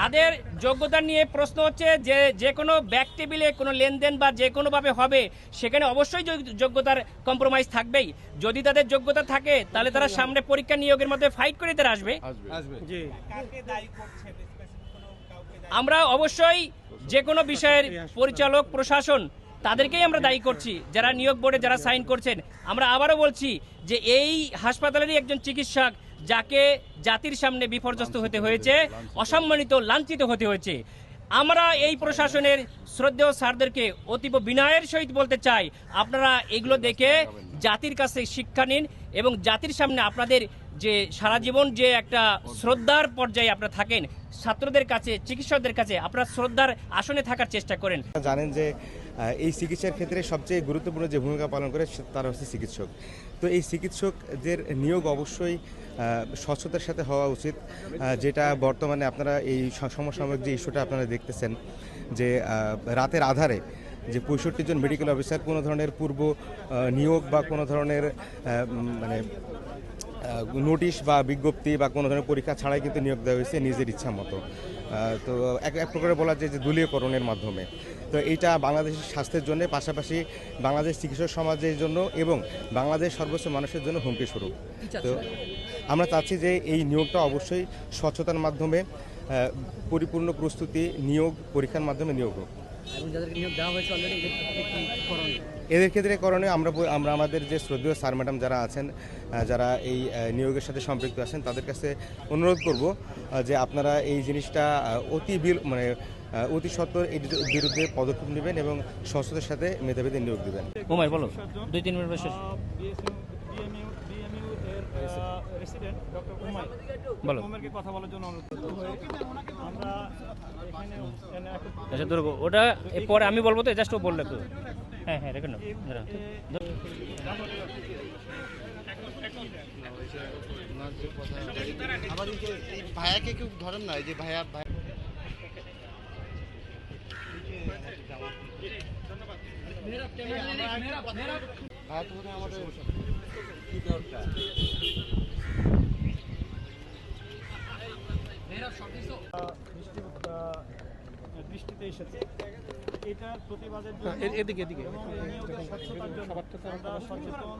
তাদের যোগ্যতা নিয়ে প্রশ্ন হচ্ছে যে যে কোনো ব্যাক টেবিলে কোনো লেনদেন বা যে কোনোভাবে হবে, সেখানে অবশ্যই যোগ্যতার কম্প্রোমাইজ থাকবেই। যদি তাদের যোগ্যতা থাকে তাহলে তারা সামনে পরীক্ষা নিয়োগের মধ্যে ফাইট করে তারা আসবে। আমরা অবশ্যই যে কোনো বিষয়ের পরিচালক প্রশাসন তাদেরকেই আমরা দায়ী করছি, যারা নিয়োগ বোর্ডে যারা সাইন করছেন। আমরা আবারও বলছি যে এই হাসপাতালেরই একজন চিকিৎসক যাকে জাতির সামনে বিপর্যস্ত হতে হয়েছে, অসম্মানিত, লাঞ্ছিত হতে হয়েছে। আমরা এই প্রশাসনের শ্রদ্ধেয় স্যারদেরকে অতীব বিনয়ের সহিত বলতে চাই, আপনারা এগুলো দেখে জাতির কাছে শিক্ষা নিন এবং জাতির সামনে আপনাদের যে সারা জীবন যে একটা শ্রদ্ধার পর্যায়ে আপনারা থাকেন, ছাত্রদের কাছে, চিকিৎসকদের কাছে আপনারা শ্রদ্ধার আসনে থাকার চেষ্টা করেন। জানেন যে এই চিকিৎসার ক্ষেত্রে সবচেয়ে গুরুত্বপূর্ণ যে ভূমিকা পালন করে তারা হচ্ছে চিকিৎসক। তো এই চিকিৎসকদের নিয়োগ অবশ্যই স্বচ্ছতার সাথে হওয়া উচিত, যেটা বর্তমানে আপনারা এই সমসাময়িক যে ইস্যুটা আপনারা দেখতেছেন যে রাতের আধারে যে 65 জন মেডিকেল অফিসার কোনো ধরনের পূর্ব নিয়োগ বা কোনো ধরনের মানে নোটিশ বা বিজ্ঞপ্তি বা কোনো ধরনের পরীক্ষা ছাড়াই কিন্তু নিয়োগ দেওয়া হয়েছে নিজের ইচ্ছা মতো। তো এক প্রকারে বলা যায় যে দলীয়করণের মাধ্যমে। তো এইটা বাংলাদেশের স্বাস্থ্যের জন্য, পাশাপাশি বাংলাদেশ চিকিৎসক সমাজের জন্য এবং বাংলাদেশ সর্বোচ্চ মানুষের জন্য হুমকি স্বরূপ। তো আমরা চাচ্ছি যে এই নিয়োগটা অবশ্যই স্বচ্ছতার মাধ্যমে, পরিপূর্ণ প্রস্তুতি, নিয়োগ পরীক্ষার মাধ্যমে নিয়োগ হোক। এদের ক্ষেত্রে করণীয় আমরা আমাদের যে শ্রদ্ধেয় স্যার ম্যাডাম যারা আছেন, যারা এই নিয়োগের সাথে সম্পৃক্ত আছেন, তাদের কাছে অনুরোধ করব যে আপনারা এই জিনিসটা অতি সত্বর এর বিরুদ্ধে পদক্ষেপ নেবেন এবং স্বচ্ছতার সাথে মেধাবীদের নিয়োগ দেবেন। বলো 2-3 মিনিট বসে প্রেসিডেন্ট ডক্টর উমাই বলো। উমাইকে কথা বলার জন্য অনুরোধ করব। আমরা এখানে আচ্ছা ধরো ওটা পরে আমি বলবো, তো জাস্ট ও বললে তো। হ্যাঁ হ্যাঁ রেখে নাও। ভাইয়াকে কেউ ধরেন না, এই যে ভাইয়া ভাইয়া তো আমাদের কি দরকার? দৃষ্টিতে এসেছে, এটার প্রতিবাদের জন্য এদিকে এবং নিয়োগের স্বচ্ছতার জন্য আমরা সচেতন